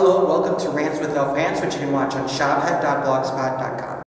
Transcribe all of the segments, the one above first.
Hello, welcome to Rants Without Pants, which you can watch on shophead.blogspot.com.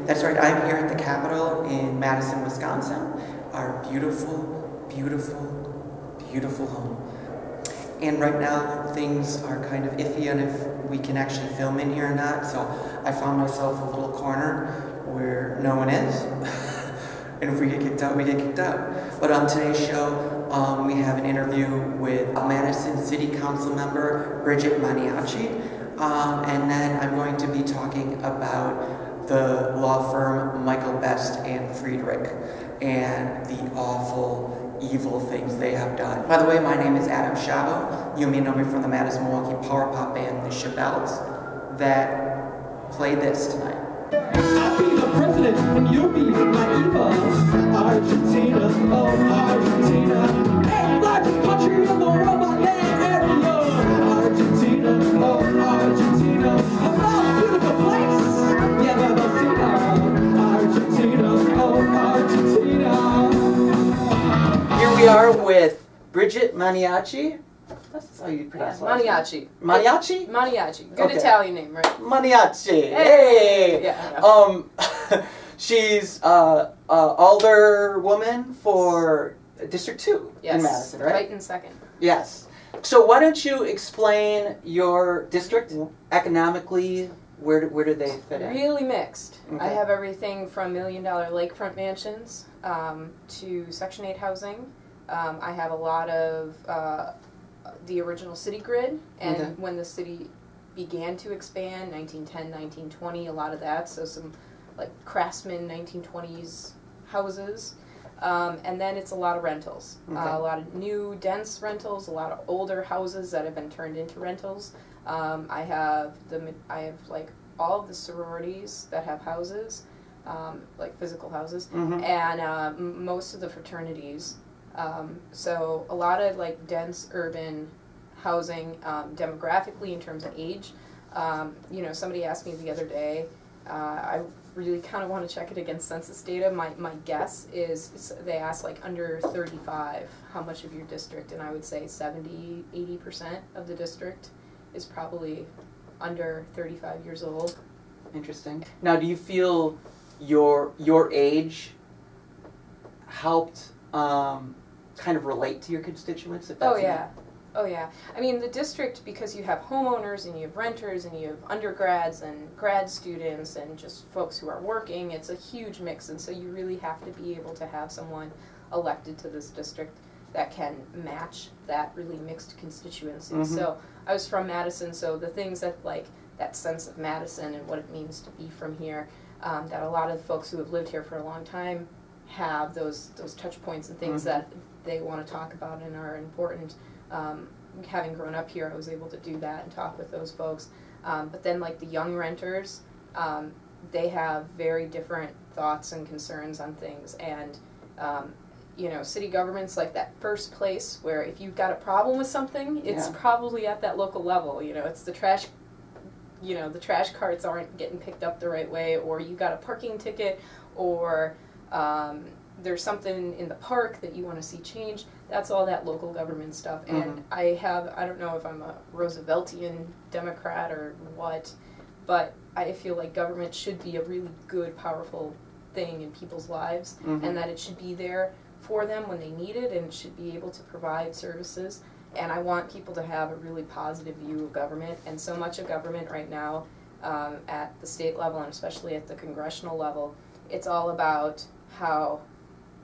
That's right, I'm here at the Capitol in Madison, Wisconsin, our beautiful, beautiful, beautiful home. And right now, things are kind of iffy on if we can actually film in here or not, so I found myself a little corner where no one is. And if we get kicked out, we get kicked out. But on today's show, we have an interview with Madison City Council member Bridget Maniaci. And then I'm going to be talking about the law firm Michael Best and Friedrich and the awful, evil things they have done. By the way, my name is Adam Shabo. You may know me from the Madison Milwaukee power pop band, the Shabelles, that played this tonight. I'll be the president and you'll be my Eva. Argentina, oh Argentina, hey, largest country in the world by land area. Argentina, oh Argentina, a most beautiful place. Yeah, Mamacita. Argentina, oh Argentina. Here we are with Bridget Maniaci. That's how you pronounce it. Maniaci. Maniaci? Maniaci. Good Okay. Italian name, right? Maniaci. Hey! Yeah. She's Alder woman for District 2 in Madison, right? Right in second. Yes. So why don't you explain your district economically? Where do they fit in? Really mixed. Okay. I have everything from $1 million lakefront mansions to Section 8 housing. I have a lot of the original city grid, and Okay. when the city began to expand, 1910, 1920, a lot of that, so some like craftsman 1920s houses. And then it's a lot of rentals, Okay. a lot of new dense rentals, a lot of older houses that have been turned into rentals. I have like all of the sororities that have houses, like physical houses, and most of the fraternities. So a lot of like dense urban housing, demographically in terms of age. You know, somebody asked me the other day, I really kind of want to check it against census data. My guess is they asked like under 35 how much of your district, and I would say 70–80% of the district is probably under 35 years old. Interesting. Now, do you feel your age helped kind of relate to your constituents? If that's Oh yeah. I mean, the district, because you have homeowners and you have renters and you have undergrads and grad students and just folks who are working, it's a huge mix, and so you really have to be able to have someone elected to this district that can match that really mixed constituency. So I was from Madison, so the things that like that sense of Madison and what it means to be from here, that a lot of folks who have lived here for a long time have those touch points and things that they want to talk about and are important. Having grown up here, I was able to do that and talk with those folks. But then like the young renters, they have very different thoughts and concerns on things. And, you know, city government's like that first place where if you've got a problem with something, it's probably at that local level. You know, it's the trash, you know, the trash carts aren't getting picked up the right way, or you got a parking ticket, or there's something in the park that you want to see changed. That's all that local government stuff. And I don't know if I'm a Rooseveltian Democrat or what, but I feel like government should be a really good, powerful thing in people's lives, and that it should be there for them when they need it, and it should be able to provide services. And I want people to have a really positive view of government, and so much of government right now at the state level, and especially at the congressional level, it's all about how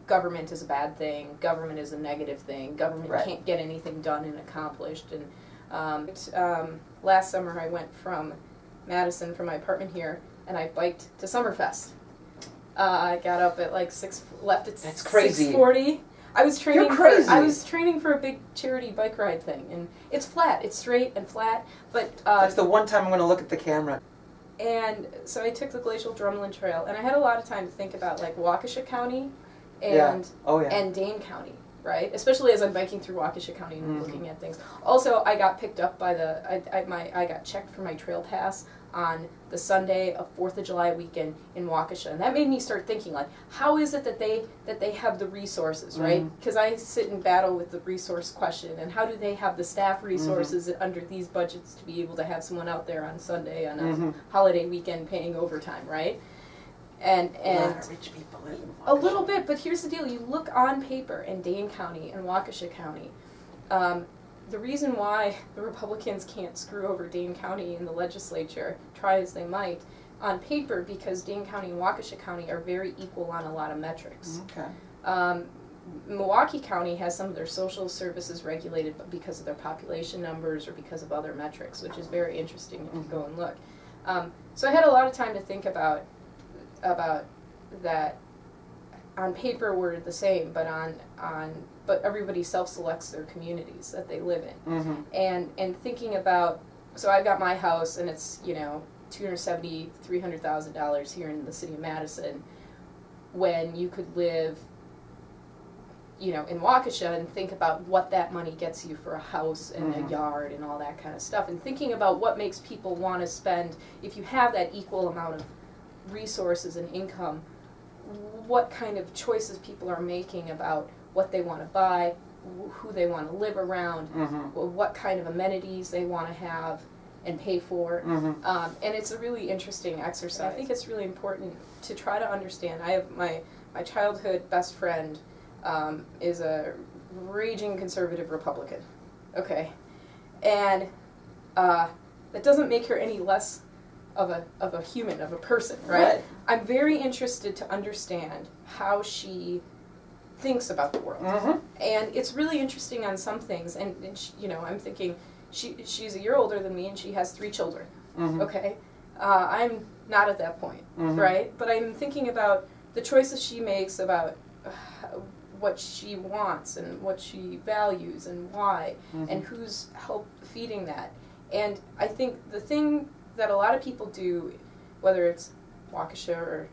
government is a bad thing, government is a negative thing, government can't get anything done and accomplished. And last summer I went from Madison, from my apartment here, and I biked to Summerfest. I got up at like left at 6:40. I was training. You're crazy. I was training for a big charity bike ride thing, and it's flat, it's straight and flat. But that's the one time I'm going to look at the camera. And so I took the Glacial Drumlin Trail, and I had a lot of time to think about like Waukesha County and and Dane County, right? Especially as I'm biking through Waukesha County and looking at things. Also, I got picked up by the I got checked for my trail pass on the Sunday of 4th of July weekend in Waukesha. And that made me start thinking, like, how is it that they have the resources, right? Because I sit and battle with the resource question, and how do they have the staff resources under these budgets to be able to have someone out there on Sunday on a holiday weekend paying overtime, right? And A lot of rich people live in a little bit, but here's the deal. You look on paper in Dane County and Waukesha County, the reason why the Republicans can't screw over Dane County in the legislature, try as they might, on paper, because Dane County and Waukesha County are very equal on a lot of metrics. Okay. Milwaukee County has some of their social services regulated because of their population numbers or because of other metrics, which is very interesting if you go and look. So I had a lot of time to think about that. On paper we're the same, but but everybody self-selects their communities that they live in. And thinking about, so I've got my house and it's, you know, $270,000, $300,000 here in the city of Madison, when you could live, you know, in Waukesha and think about what that money gets you for a house and a yard and all that kind of stuff, and thinking about what makes people want to spend, if you have that equal amount of resources and income, what kind of choices people are making about what they want to buy, who they want to live around, what kind of amenities they want to have and pay for. And it's a really interesting exercise. I think it's really important to try to understand. I have my childhood best friend is a raging conservative Republican. Okay. And that doesn't make her any less of a human, of a person, right? I'm very interested to understand how she thinks about the world. And it's really interesting on some things, and she, you know, I'm thinking, she's a year older than me and she has 3 children, okay? I'm not at that point, right? But I'm thinking about the choices she makes, about what she wants and what she values and why, and who's feeding that. And I think the thing that a lot of people do, whether it's Waukesha or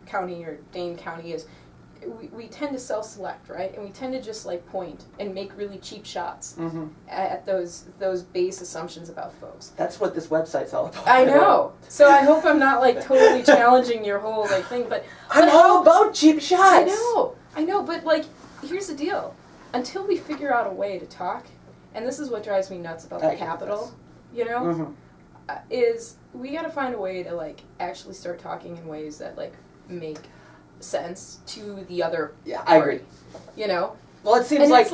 County or Dane County, is we tend to self-select, right? And we tend to just like point and make really cheap shots at those base assumptions about folks. That's what this website's all about. I know. So I hope I'm not like totally challenging your whole like thing, but I'm all about cheap shots. I know, but like, here's the deal. Until we figure out a way to talk, and this is what drives me nuts about the Capitol, you know, is we got to find a way to like actually start talking in ways that like make sense to the other party. I agree. You know? Well, it seems like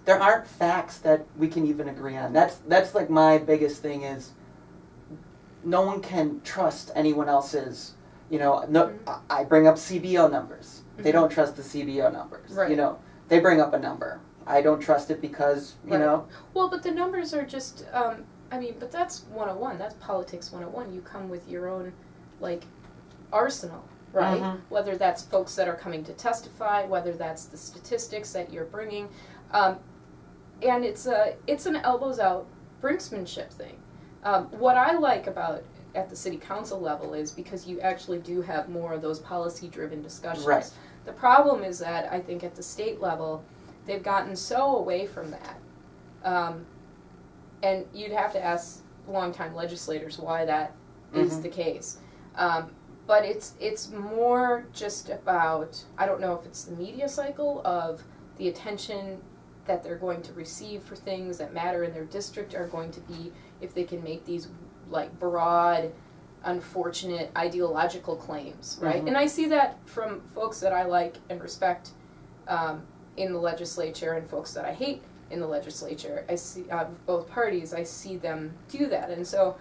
there aren't facts that we can even agree on. That's like my biggest thing is no one can trust anyone else's, you know, I bring up CBO numbers. They don't trust the CBO numbers. Right. You know, they bring up a number. I don't trust it because, you know. Well, but the numbers are just, I mean, but that's 101. That's politics 101. You come with your own, like, arsenal, right? Whether that's folks that are coming to testify, whether that's the statistics that you're bringing. And it's an elbows out brinksmanship thing. What I like about at the city council level is because you actually do have more of those policy-driven discussions. Right. The problem is that I think at the state level, they've gotten so away from that. And you'd have to ask longtime legislators why that is the case. But it's more just about, I don't know if it's the media cycle of the attention that they're going to receive for things that matter in their district are going to be if they can make these like broad, unfortunate ideological claims, right? And I see that from folks that I like and respect in the legislature and folks that I hate in the legislature. I see both parties. I see them do that, and so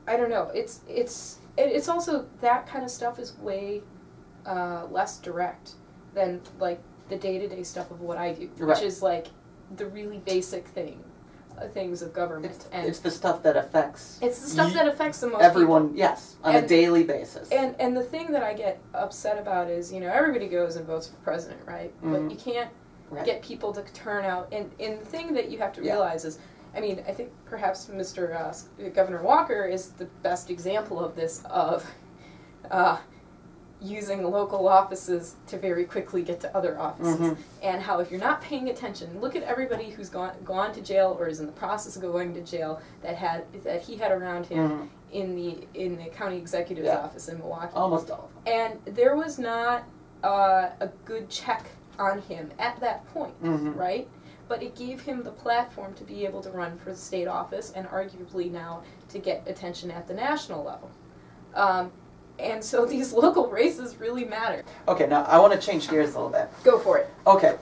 I don't know. It's also that kind of stuff is way less direct than like the day-to-day stuff of what I do, which is like the really basic things of government. It's the stuff that affects. It's the stuff that affects the most everyone. people. Yes, on a daily basis. And the thing that I get upset about is, you know, everybody goes and votes for president, right? But you can't get people to turn out. And the thing that you have to realize is, I mean, I think perhaps Mr. Governor Walker is the best example of this. using local offices to very quickly get to other offices, and how if you're not paying attention, look at everybody who's gone to jail or is in the process of going to jail that he had around him in the county executive's office in Milwaukee. Almost all of them. And there was not a good check on him at that point, right? But it gave him the platform to be able to run for the state office and arguably now to get attention at the national level. And so these local races really matter. Okay, now I want to change gears a little bit. Go for it. Okay,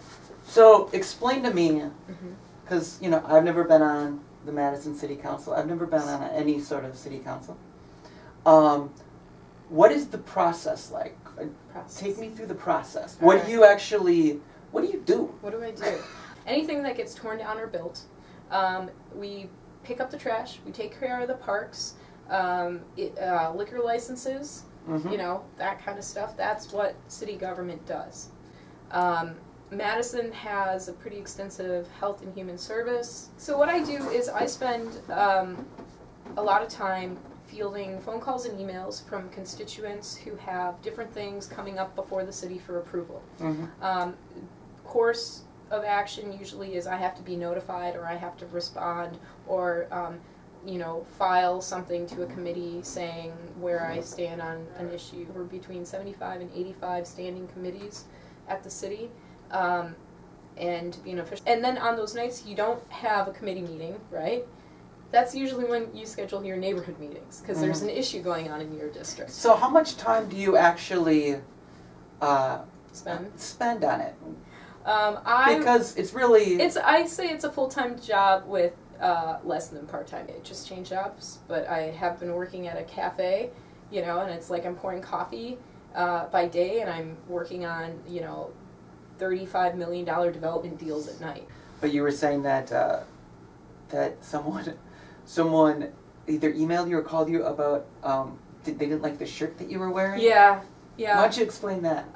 so explain to me, because, you know, I've never been on the Madison City Council. I've never been on any sort of city council. What is the process like? Take me through the process. What do you actually, what do you do? What do I do? Anything that gets torn down or built, we pick up the trash, we take care of the parks, liquor licenses, you know, that kind of stuff. That's what city government does. Madison has a pretty extensive health and human service. So what I do is I spend a lot of time fielding phone calls and emails from constituents who have different things coming up before the city for approval. Course of action usually is I have to be notified, or I have to respond, or you know, file something to a committee saying where I stand on an issue. We're between 75 and 85 standing committees at the city, and you know, and then on those nights you don't have a committee meeting, right? That's usually when you schedule your neighborhood meetings, because there's an issue going on in your district. So how much time do you actually spend on it? Because it's really... I say it's a full-time job with less than part-time. I just changed jobs, but I have been working at a cafe, you know, and it's like I'm pouring coffee by day, and I'm working on, you know, $35 million development deals at night. But you were saying that that someone either emailed you or called you about they didn't like the shirt that you were wearing? Yeah, yeah. Why don't you explain that?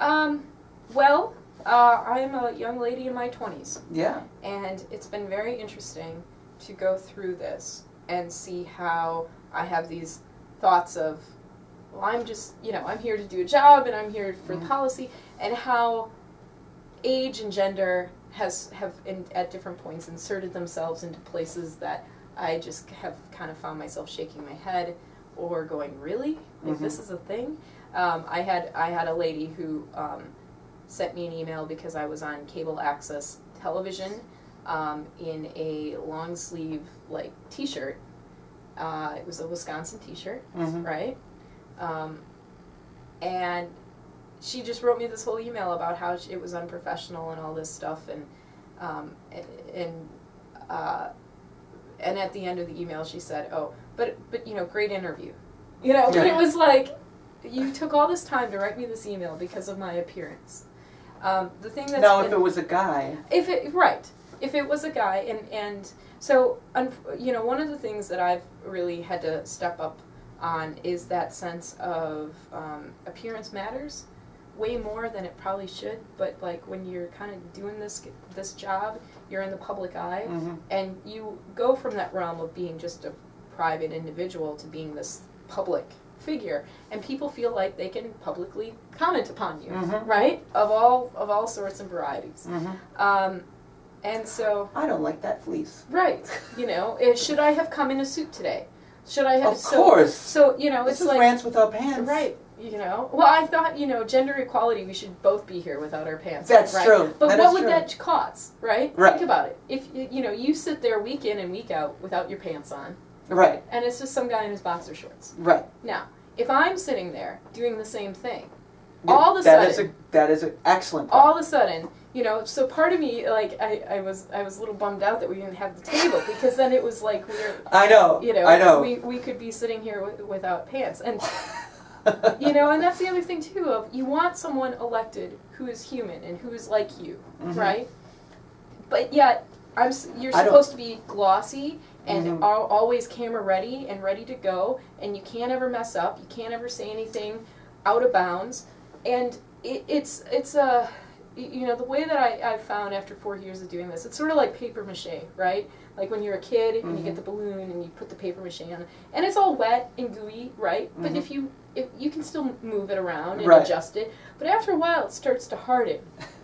Well, I'm a young lady in my 20s. Yeah. And it's been very interesting to go through this and see how I have these thoughts of, well, I'm just, you know, I'm here to do a job and I'm here for policy, and how age and gender have at different points inserted themselves into places that I just have kind of found myself shaking my head or going, really? Like, this is a thing? I had a lady who sent me an email because I was on cable access television in a long sleeve like t-shirt. It was a Wisconsin t-shirt, right? And she just wrote me this whole email about how it was unprofessional and all this stuff, and at the end of the email she said, "Oh, but you know, great interview." You know, but it was like, you took all this time to write me this email because of my appearance. The thing that's now, if it was a guy, if it was a guy, and so you know, one of the things that I've really had to step up on is that sense of appearance matters way more than it probably should. But like, when you're kind of doing this job, you're in the public eye, and you go from that realm of being just a private individual to being this public figure, and people feel like they can publicly comment upon you, right? Of all sorts and varieties. And so I don't like that fleece. Right. You know, should I have come in a suit today? Should I have? Of course. So you know, this it's is like Rants without pants. Right. You know. Well, I thought, you know, gender equality, we should both be here without our pants. That's right? true. But that what is would true. that cause? Right. Right. Think about it. If you know, you sit there week in and week out without your pants on. Right. And it's just some guy in his boxer shorts. Right. Now, if I'm sitting there doing the same thing, all of a sudden, that is an excellent point. all of a sudden, you know, so part of me, like, I was a little bummed out that we didn't have the table, because then it was like I know. You know, I know. we could be sitting here without pants, and you know, and that's the other thing too. Of you want someone elected who is human and who is like you, right? But yet, you're supposed to be glossy and always camera ready and ready to go, and you can't ever mess up. You can't ever say anything out of bounds, and it's you know, the way that I've found after 4 years of doing this, it's sort of like paper mache, right? Like when you're a kid and you get the balloon and you put the paper mache on, and it's all wet and gooey, right? But if you can still move it around and adjust it, but after a while it starts to harden,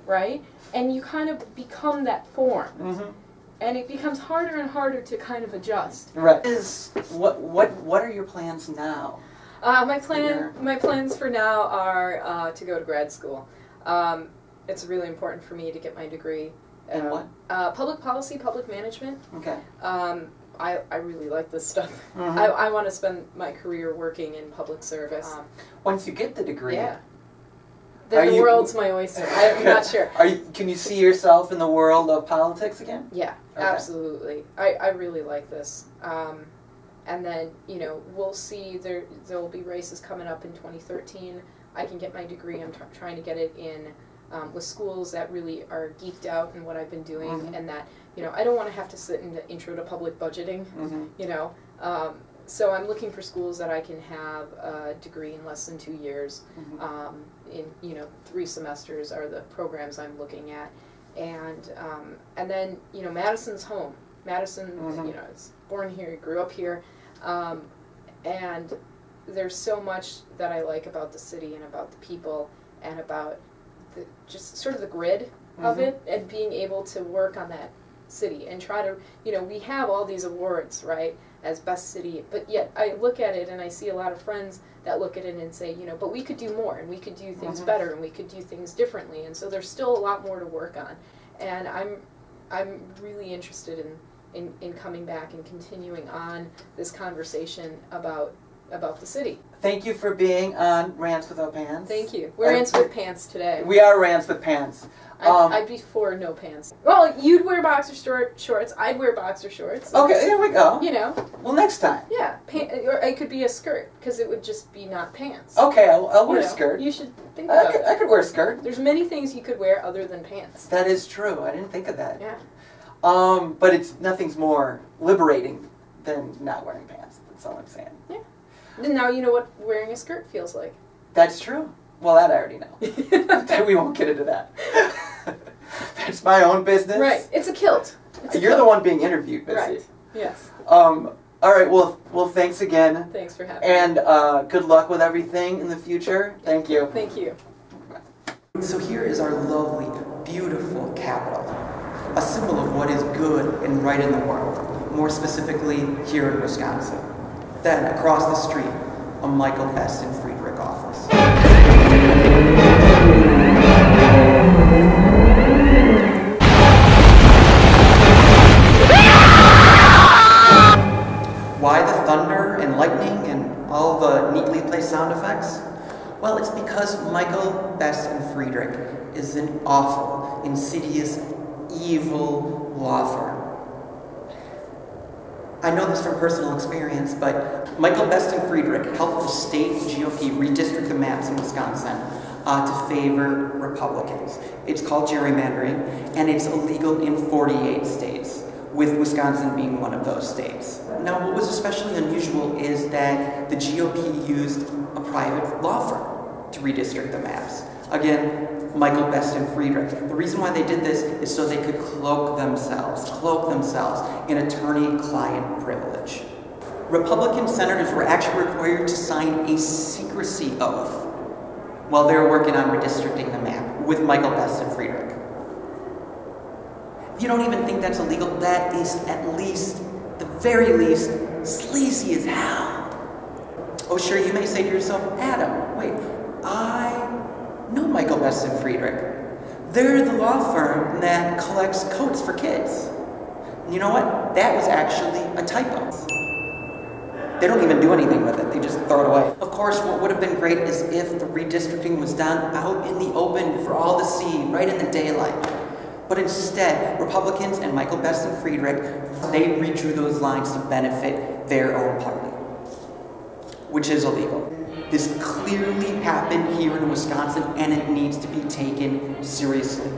right? And you kind of become that form. And it becomes harder and harder to kind of adjust. Right. What are your plans now? My plans for now are to go to grad school. It's really important for me to get my degree. In what? Public policy, public management. Okay. I really like this stuff. I want to spend my career working in public service. Once you get the degree, then the world's my oyster. I'm not sure. Can you see yourself in the world of politics again? Yeah, absolutely. I really like this. And then, you know, we'll see. There will be races coming up in 2013. I can get my degree. I'm trying to get it in with schools that really are geeked out in what I've been doing, and that, you know, I don't want to have to sit in the intro to public budgeting, you know. So I'm looking for schools that I can have a degree in less than 2 years. In, you know, 3 semesters are the programs I'm looking at, and then, you know, Madison's home. Madison, you know, is born here, grew up here, and there's so much that I like about the city and about the people and about just sort of the grid of it, and being able to work on that city and try to, you know, we have all these awards, right, as best city, but yet I look at it and I see a lot of friends that look at it and say, you know, but we could do more, and we could do things better, and we could do things differently, and so there's still a lot more to work on, and I'm really interested in coming back and continuing on this conversation about the city. Thank you for being on Rants Without Pants. Thank you. We're Rants with Pants today. We are Rants with Pants. I'd be for no pants. Well, you'd wear boxer shorts. I'd wear boxer shorts. Okay, there we go. You know. Well, next time. Yeah, or it could be a skirt, because it would just be not pants. Okay, I'll wear a skirt. You should think about it. I could wear a skirt. There's many things you could wear other than pants. That is true. I didn't think of that. Yeah. But nothing's more liberating than not wearing pants. That's all I'm saying. Yeah. And now you know what wearing a skirt feels like. That's true. Well, that I already know. We won't get into that. That's my own business. Right. It's a kilt. You're the one being interviewed, Missy. Right. Yes. All right. Well, thanks again. Thanks for having me. And good luck with everything in the future. Thank you. Thank you. So here is our lovely, beautiful capital, a symbol of what is good and right in the world, more specifically here in Wisconsin. Then, across the street, a Michael Best Friedrich office. Why the thunder and lightning and all the neatly placed sound effects? Well, it's because Michael Best Friedrich is an awful, insidious, evil law firm. I know this from personal experience, but Michael Best Friedrich helped the state GOP redistrict the maps in Wisconsin to favor Republicans. It's called gerrymandering, and it's illegal in 48 states, with Wisconsin being one of those states. Now, what was especially unusual is that the GOP used a private law firm to redistrict the maps. Again, Michael Best Friedrich. The reason why they did this is so they could cloak themselves in attorney-client privilege. Republican senators were actually required to sign a secrecy oath while they were working on redistricting the map with Michael Best Friedrich. If you don't even think that's illegal, that is at least, the very least, sleazy as hell. Oh sure, you may say to yourself, Adam, wait, I know Michael Best Friedrich. They're the law firm that collects coats for kids. You know what? That was actually a typo. They don't even do anything with it. They just throw it away. Of course, what would have been great is if the redistricting was done out in the open for all to see, right in the daylight. But instead, Republicans and Michael Best Friedrich, they redrew those lines to benefit their own party, which is illegal. This clearly happened here in Wisconsin, and it needs to be taken seriously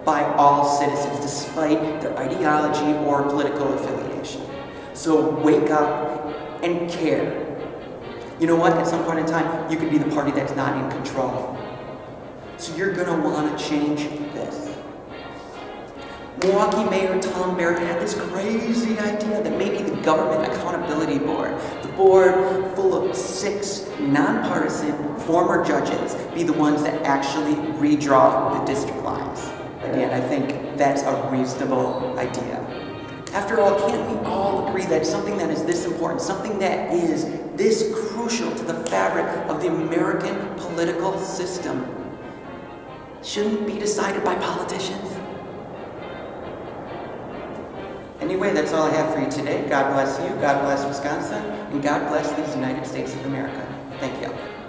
by all citizens, despite their ideology or political affiliation. So wake up and care. You know what? At some point in time, you could be the party that's not in control. So you're going to want to change this. Milwaukee Mayor Tom Barrett had this crazy idea that maybe the Government Accountability Board, the board full of 6 nonpartisan former judges, be the ones that actually redraw the district lines. Again, I think that's a reasonable idea. After all, can't we all agree that something that is this important, something that is this crucial to the fabric of the American political system, shouldn't be decided by politicians? Anyway, that's all I have for you today. God bless you, God bless Wisconsin, and God bless these United States of America. Thank you.